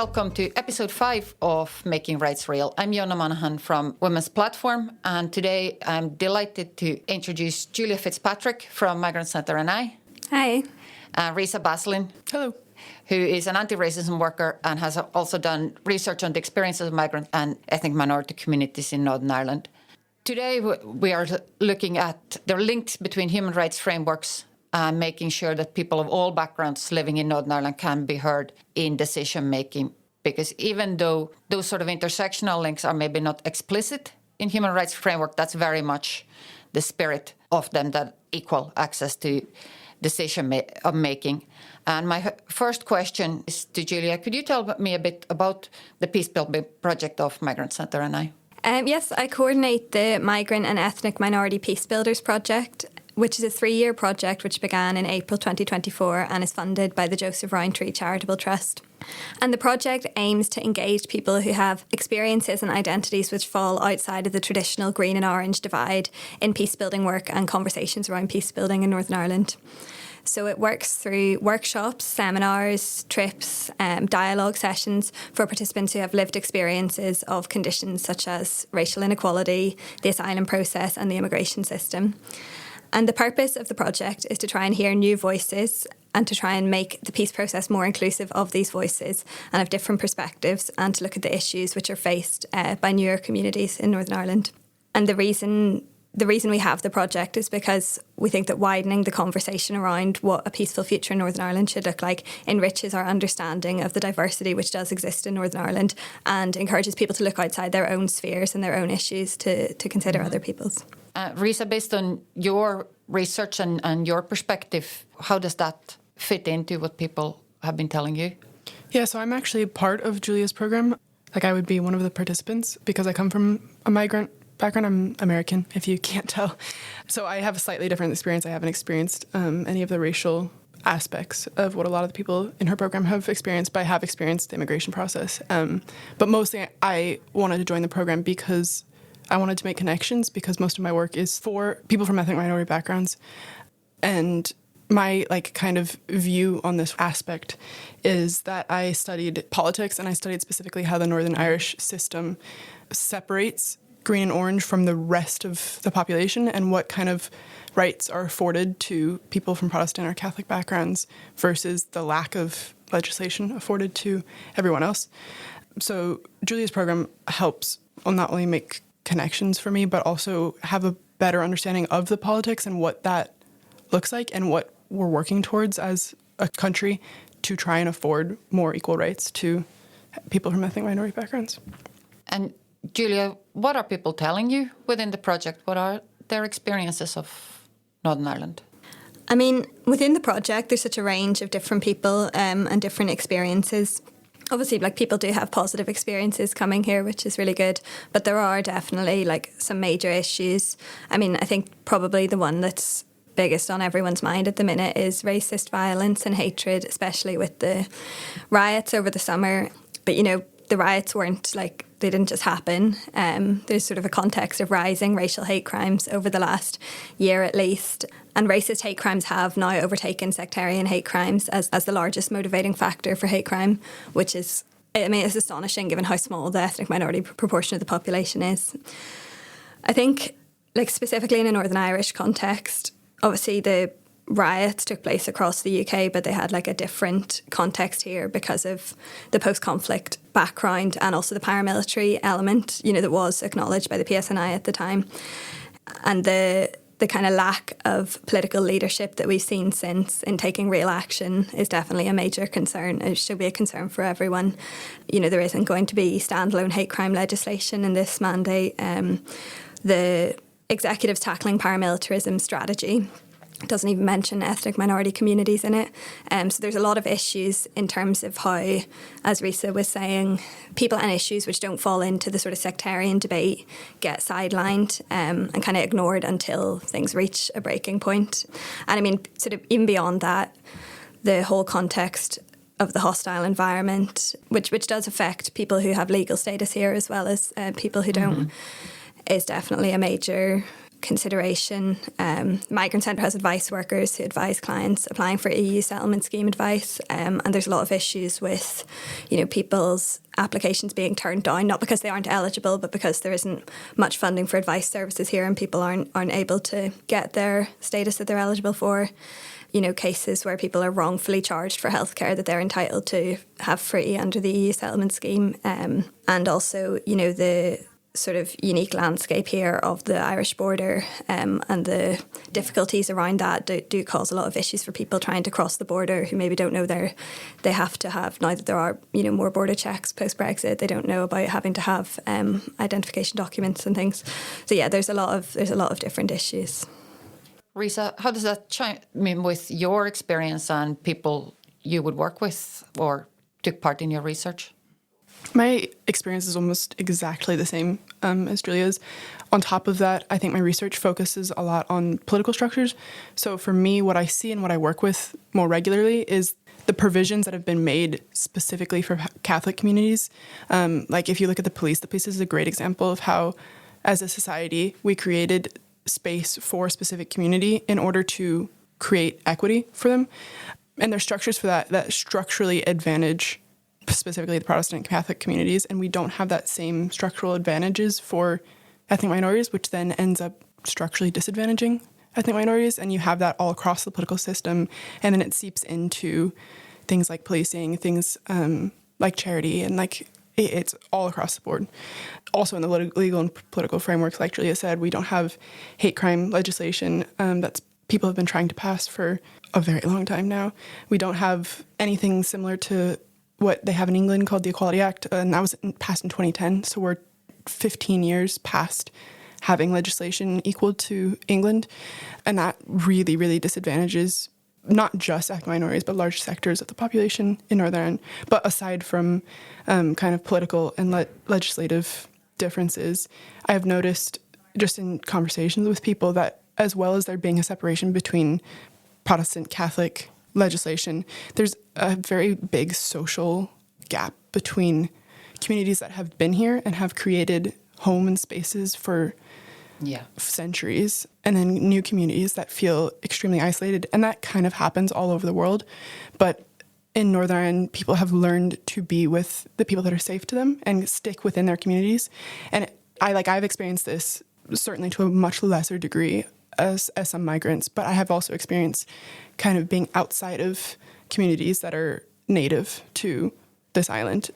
welcome to episode 5 of Making Rights Real. I'm Jonna Monahan from Women's Platform, and today I'm delighted to introduce Julia Fitzpatrick from Migrant Centre NI. Hi. Risa Baslin. Hello. Who is an anti-racism worker and has also done research on the experiences of migrant and ethnic minority communities in Northern Ireland. Today we are looking at the links between human rights frameworks and making sure that people of all backgrounds living in Northern Ireland can be heard in decision-making. Because even though those sort of intersectional links are maybe not explicit in human rights framework, that's very much the spirit of them, that equal access to decision-making. And my first question is to Julia. Could you tell me a bit about the Peace Building project of Migrant Centre NI? Yes, I coordinate the Migrant and Ethnic Minority Peace Builders project, which is a 3-year project which began in April 2024 and is funded by the Joseph Rowntree Charitable Trust. And the project aims to engage people who have experiences and identities which fall outside of the traditional green and orange divide in peacebuilding work and conversations around peacebuilding in Northern Ireland. So it works through workshops, seminars, trips, dialogue sessions for participants who have lived experiences of conditions such as racial inequality, the asylum process and the immigration system. And the purpose of the project is to try and hear new voices and to try and make the peace process more inclusive of these voices and of different perspectives, and to look at the issues which are faced by newer communities in Northern Ireland. And the reason we have the project is because we think that widening the conversation around what a peaceful future in Northern Ireland should look like enriches our understanding of the diversity which does exist in Northern Ireland and encourages people to look outside their own spheres and their own issues to consider other people's. Risa, based on your research and your perspective, how does that fit into what people have been telling you? Yeah, so I'm actually part of Julia's program. Like, I would be one of the participants because I come from a migrant background. I'm American, if you can't tell. So I have a slightly different experience. I haven't experienced any of the racial aspects of what a lot of the people in her program have experienced, but I have experienced the immigration process. But mostly I wanted to join the program because I wanted to make connections, because most of my work is for people from ethnic minority backgrounds. And my kind of view on this aspect is that I studied politics, and I studied specifically how the Northern Irish system separates green and orange from the rest of the population, and what kind of rights are afforded to people from Protestant or Catholic backgrounds versus the lack of legislation afforded to everyone else. So Julia's program helps not only make connections for me, but also have a better understanding of the politics and what that looks like and what we're working towards as a country to try and afford more equal rights to people from ethnic minority backgrounds. And Julia, what are people telling you within the project? What are their experiences of Northern Ireland? I mean, within the project, there's such a range of different people and different experiences. Obviously, people do have positive experiences coming here, which is really good. But there are definitely some major issues. I mean, I think probably the one that's biggest on everyone's mind at the minute is racist violence and hatred, especially with the riots over the summer. But, the riots weren't they didn't just happen. There's sort of a context of rising racial hate crimes over the last year at least. And racist hate crimes have now overtaken sectarian hate crimes as the largest motivating factor for hate crime, which is, it's astonishing given how small the ethnic minority proportion of the population is. I think, specifically in a Northern Irish context, obviously the riots took place across the UK, but they had a different context here because of the post-conflict background and also the paramilitary element, that was acknowledged by the PSNI at the time. And the kind of lack of political leadership that we've seen since in taking real action is definitely a major concern. It should be a concern for everyone. There isn't going to be standalone hate crime legislation in this mandate. The executive's tackling paramilitarism strategy doesn't even mention ethnic minority communities in it. So there's a lot of issues in terms of how, as Risa was saying, people and issues which don't fall into the sort of sectarian debate get sidelined and kind of ignored until things reach a breaking point. And I mean, sort of even beyond that, the whole context of the hostile environment, which does affect people who have legal status here as well as people who don't, is definitely a major consideration. Migrant Centre has advice workers who advise clients applying for EU settlement scheme advice, and there's a lot of issues with, people's applications being turned down, not because they aren't eligible, but because there isn't much funding for advice services here, and people aren't able to get their status that they're eligible for. Cases where people are wrongfully charged for healthcare that they're entitled to have free under the EU settlement scheme, and also, the sort of unique landscape here of the Irish border, and the difficulties around that do cause a lot of issues for people trying to cross the border who maybe don't know they have to have, now that there are more border checks post Brexit, they don't know about having to have identification documents and things. So yeah, there's a lot of different issues. Risa, how does that chime with your experience and people you would work with or took part in your research? My experience is almost exactly the same as Julia's. On top of that, I think my research focuses a lot on political structures. So for me, what I see and what I work with more regularly is the provisions that have been made specifically for Catholic communities. Like if you look at the police is a great example of how, as a society, we created space for a specific community in order to create equity for them. And there's structures for that structurally advantage specifically the Protestant Catholic communities, and we don't have that same structural advantages for ethnic minorities, which then ends up structurally disadvantaging ethnic minorities, and you have that all across the political system, and then it seeps into things like policing, things like charity, and it's all across the board. Also in the legal and political frameworks, like Julia said, we don't have hate crime legislation that's people have been trying to pass for a very long time now. We don't have anything similar to what they have in England called the Equality Act, and that was passed in 2010. So we're 15 years past having legislation equal to England, and that really, really disadvantages not just ethnic minorities, but large sectors of the population in Northern Ireland. But aside from kind of political and legislative differences, I have noticed just in conversations with people that as well as there being a separation between Protestant Catholic legislation, there's a very big social gap between communities that have been here and have created home and spaces for centuries, and then new communities that feel extremely isolated. And that kind of happens all over the world. But in Northern Ireland, people have learned to be with the people that are safe to them and stick within their communities. And I've experienced this certainly to a much lesser degree as some migrants, but I have also experienced kind of being outside of communities that are native to this island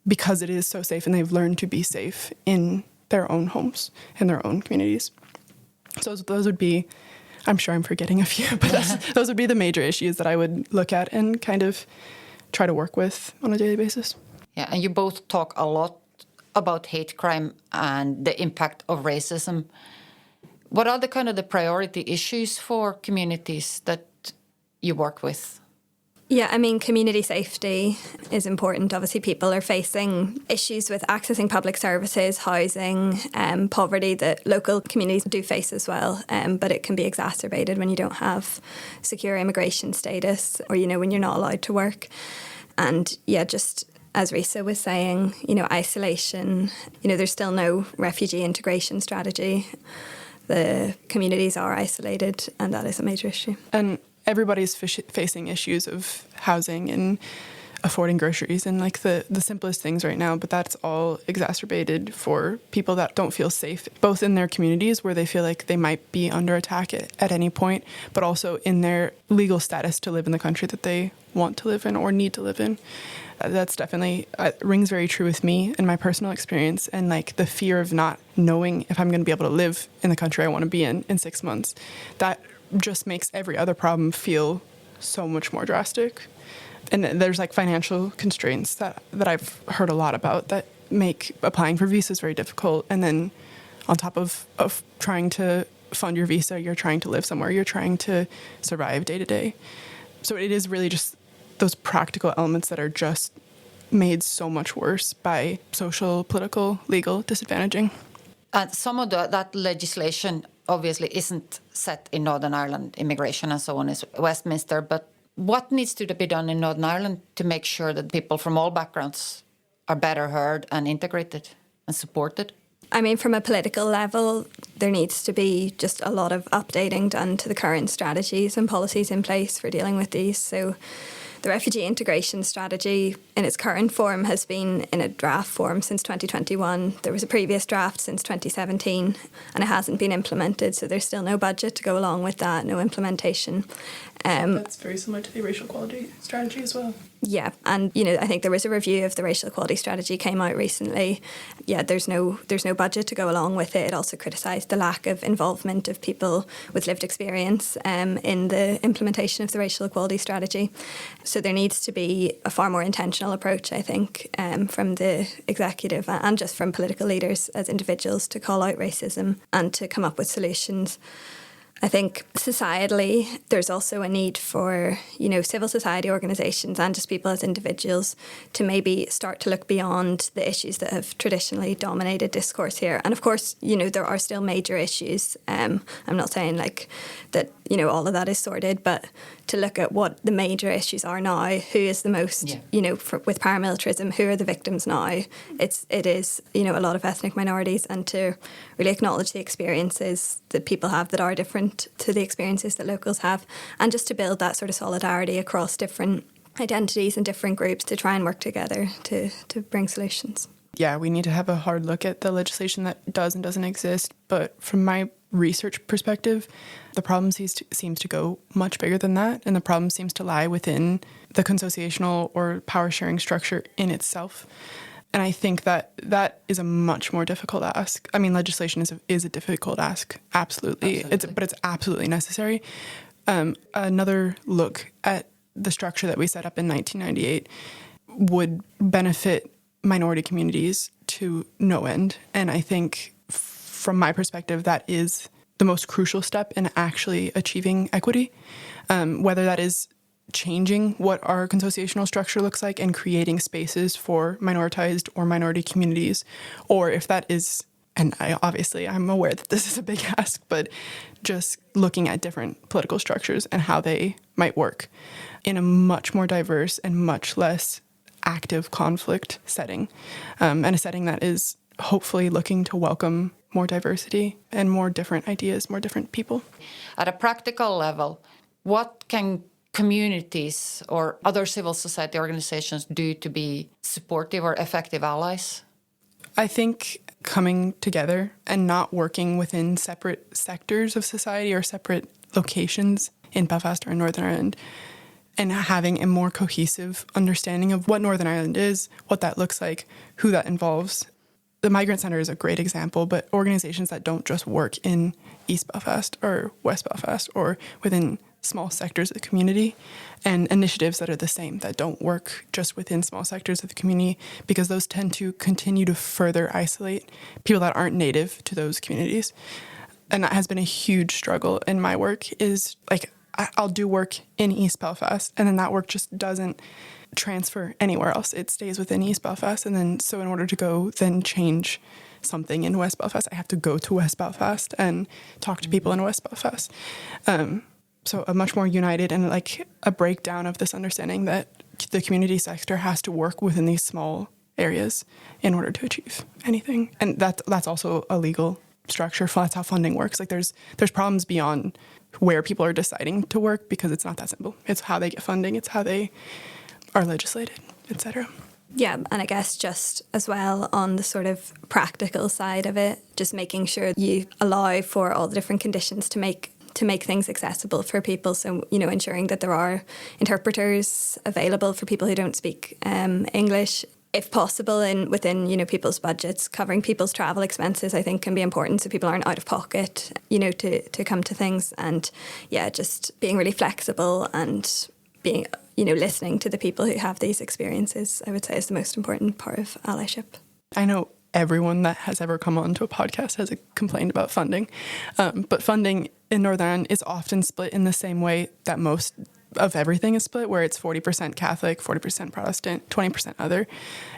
because it is so safe, and they've learned to be safe in their own homes and their own communities. So those would be, I'm sure I'm forgetting a few, but those would be the major issues that I would look at and kind of try to work with on a daily basis. Yeah, and you both talk a lot about hate crime and the impact of racism. What are the priority issues for communities that you work with? Yeah, I mean, community safety is important. Obviously, people are facing issues with accessing public services, housing, poverty that local communities do face as well. But it can be exacerbated when you don't have secure immigration status or, when you're not allowed to work. And yeah, just as Risa was saying, isolation, there's still no refugee integration strategy. The communities are isolated, and that is a major issue. And everybody's facing issues of housing and affording groceries and the simplest things right now, but that's all exacerbated for people that don't feel safe, both in their communities where they feel like they might be under attack at any point, but also in their legal status to live in the country that they want to live in or need to live in. That's definitely rings very true with me and my personal experience, and the fear of not knowing if I'm going to be able to live in the country I want to be in 6 months. That just makes every other problem feel so much more drastic. And there's financial constraints that I've heard a lot about that make applying for visas very difficult. And then on top of trying to fund your visa, you're trying to live somewhere, you're trying to survive day to day. So it is really just those practical elements that are just made so much worse by social, political, legal disadvantaging. And some of that legislation obviously isn't set in Northern Ireland. Immigration and so on is Westminster. But what needs to be done in Northern Ireland to make sure that people from all backgrounds are better heard and integrated and supported? I mean, from a political level, there needs to be just a lot of updating done to the current strategies and policies in place for dealing with these. So the refugee integration strategy in its current form has been in a draft form since 2021. There was a previous draft since 2017 and it hasn't been implemented, so there's still no budget to go along with that, no implementation. That's very similar to the racial equality strategy as well. Yeah, and I think there was a review of the racial equality strategy came out recently. Yeah, there's no budget to go along with it. It also criticised the lack of involvement of people with lived experience in the implementation of the racial equality strategy. So there needs to be a far more intentional approach, I think, from the executive and just from political leaders as individuals to call out racism and to come up with solutions. I think societally, there's also a need for, civil society organisations and just people as individuals to maybe start to look beyond the issues that have traditionally dominated discourse here. And of course, there are still major issues. I'm not saying that, all of that is sorted, but to look at what the major issues are now, who is the most, with paramilitarism, who are the victims now? It is, a lot of ethnic minorities, and to really acknowledge the experiences that people have that are different to the experiences that locals have, and just to build that sort of solidarity across different identities and different groups to try and work together to bring solutions. Yeah, we need to have a hard look at the legislation that does and doesn't exist. But from my research perspective, the problem seems to go much bigger than that. And the problem seems to lie within the consociational or power sharing structure in itself. And I think that is a much more difficult ask. I mean, legislation is a difficult ask, absolutely. But it's absolutely necessary. Another look at the structure that we set up in 1998 would benefit minority communities to no end. And I think from my perspective, that is the most crucial step in actually achieving equity, whether that is changing what our consociational structure looks like and creating spaces for minoritized or minority communities, or if that is, and I'm aware that this is a big ask, but just looking at different political structures and how they might work in a much more diverse and much less active conflict setting, and a setting that is hopefully looking to welcome more diversity and more different ideas, more different people. At a practical level, what can communities or other civil society organizations do to be supportive or effective allies? I think coming together and not working within separate sectors of society or separate locations in Belfast or in Northern Ireland, and having a more cohesive understanding of what Northern Ireland is, what that looks like, who that involves. The Migrant Centre is a great example, but organizations that don't just work in East Belfast or West Belfast or within small sectors of the community, and initiatives that are the same, that don't work just within small sectors of the community, because those tend to continue to further isolate people that aren't native to those communities. And that has been a huge struggle in my work, is like, I'll do work in East Belfast, and then that work just doesn't transfer anywhere else. It stays within East Belfast. And then, so in order to go then change something in West Belfast, I have to go to West Belfast and talk to people in West Belfast. So a much more united and like a breakdown of this understanding that the community sector has to work within these small areas in order to achieve anything. And that's also a legal structure. That's how funding works. Like there's problems beyond where people are deciding to work, because it's not that simple. It's how they get funding. It's how they are legislated, etc. Yeah, and I guess just as well on the sort of practical side of it, just making sure you allow for all the different conditions to make things accessible for people. So, ensuring that there are interpreters available for people who don't speak English, if possible, within people's budgets. Covering people's travel expenses, I think, can be important, so people aren't out of pocket, to come to things. And yeah, just being really flexible and being, listening to the people who have these experiences, I would say, is the most important part of allyship. I know everyone that has ever come onto a podcast has complained about funding, but funding in Northern Ireland is often split in the same way that most of everything is split, where it's 40% Catholic, 40% Protestant, 20% other.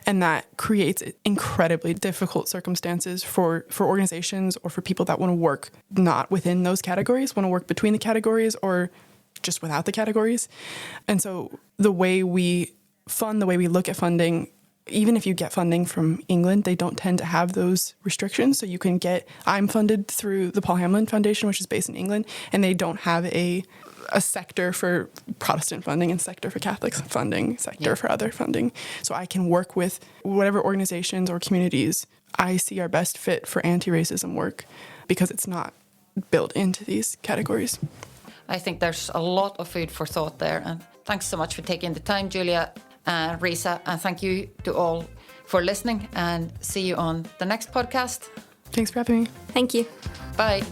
And that creates incredibly difficult circumstances for organizations or for people that want to work not within those categories, want to work between the categories or just without the categories. And so the way we fund, the way we look at funding even if you get funding from England, they don't tend to have those restrictions. So you can I'm funded through the Paul Hamlin Foundation, which is based in England, and they don't have a sector for Protestant funding and sector for Catholic funding, sector for other funding. So I can work with whatever organizations or communities I see are best fit for anti-racism work because it's not built into these categories. I think there's a lot of food for thought there. And thanks so much for taking the time, Julia and Risa. And thank you to all for listening, and see you on the next podcast. Thanks for having me. Thank you. Bye.